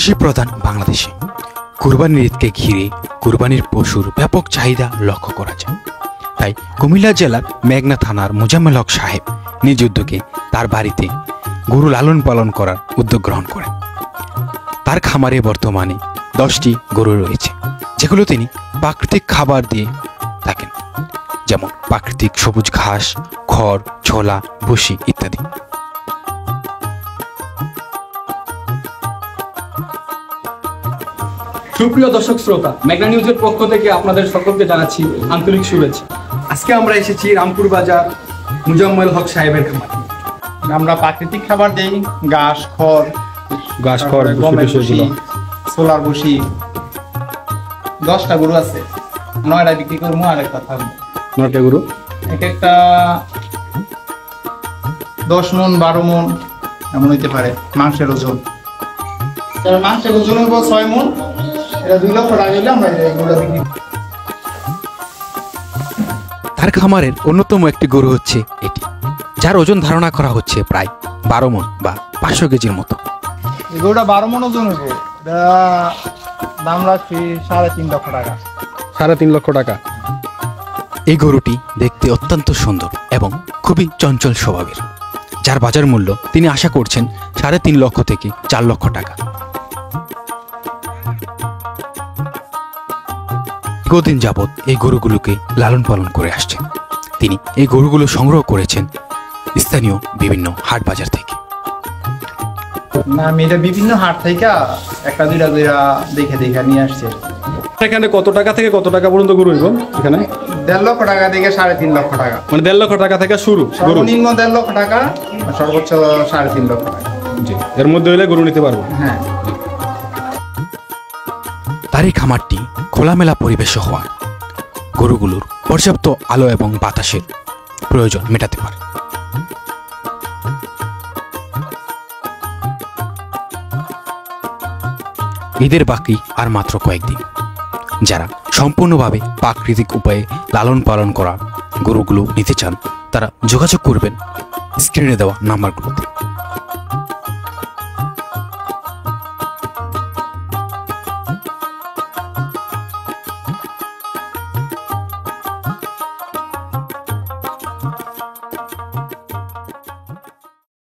কৃষি প্রধান বাংলাদেশে কুরবানির ঈদকে ঘিরে কুরবানির পশুর ব্যাপক চাহিদা লক্ষ্য করা যায়। তাই কুমিল্লা জেলার মেঘনা থানার মোজাম্মেল হক সাহেব নিজ উদ্যোগে তার বাড়িতে গরু লালন পালন করার উদ্যোগ গ্রহণ করেন। তার খামারে বর্তমানে 10টি গরু রয়েছে, যেগুলো তিনি প্রাকৃতিক খাবার দিয়ে থাকেন, যেমন প্রাকৃতিক সবুজ ঘাস, খড়, ছোলা, ভুসি ইত্যাদি। সুপ্রিয় দর্শক শ্রোতা, মেঘনা নিউজের পক্ষ থেকে আপনাদের সকলকে জানাচ্ছি আন্তরিক শুভেচ্ছা। আজকে আমরা এসেছি রামপুর বাজার মোজাম্মেল হক সাহেবের খামার। আমরা প্রাকৃতিক খাবার দেই, ঘাস, খড়, গমের ভুসি, সোলার ভুসি। 10টা গরু আছে, 9টা বিক্রি করবো। আর একটা থাকবো 9টা গরু, এক একটা 10 মন 12 মন এমন হইতে পারে মাংসের ওজন। মাংসের ওজন হইব 6 মন। এটা 2 লক্ষ টাকা হইলে আমরা এগুলো বিক্রি। তার খামারের অন্যতম একটি গরু হচ্ছে এটি, যার ওজন ধারণা করা হচ্ছে প্রায় 12 মন বা 500 কেজির মতো। এই গরুটা 12 মন ওজন হইব। এটা দাম রাখছি 3.5 লক্ষ টাকা। 3.5 লক্ষ টাকা। এই গরুটি দেখতে অত্যন্ত সুন্দর এবং খুবই চঞ্চল স্বভাবের, যার বাজার মূল্য তিনি আশা করছেন 3.5 লক্ষ থেকে 4 লক্ষ টাকা। দীর্ঘদিন যাবৎ এই গরুগুলোকে লালন পালন করে আসছেন। তিনি এই গরুগুলো সংগ্রহ করেছেন স্থানীয় বিভিন্ন হাট বাজার থেকে। না, আমি এটা বিভিন্ন হাট থেকে একটা দুইটা দেখে নিয়ে আসছি। এখানে কত টাকা থেকে কত টাকা পর্যন্ত গরু হইব? এখানে 1.5 লক্ষ টাকা থেকে 3.5 লক্ষ টাকা। মানে 1.5 লক্ষ টাকা থেকে শুরু গরু? সর্বনিম্ন 1.5 লক্ষ টাকা, সর্বোচ্চ 3.5 লক্ষ টাকা। জি, এর মধ্যে হইলে গরু নিতে পারবো। হ্যাঁ। তার এই খামারটি খোলামেলা পরিবেশে হওয়ায় গরুগুলোর পর্যাপ্ত আলো এবং বাতাসের প্রয়োজন মেটাতে পারে। ঈদের বাকি আর মাত্র কয়েকদিন। যারা সম্পূর্ণভাবে প্রাকৃতিক উপায়ে লালন পালন করা গরুগুলো নিতে চান, তারা যোগাযোগ করবেন স্ক্রিনে দেওয়া নাম্বারগুলোতে।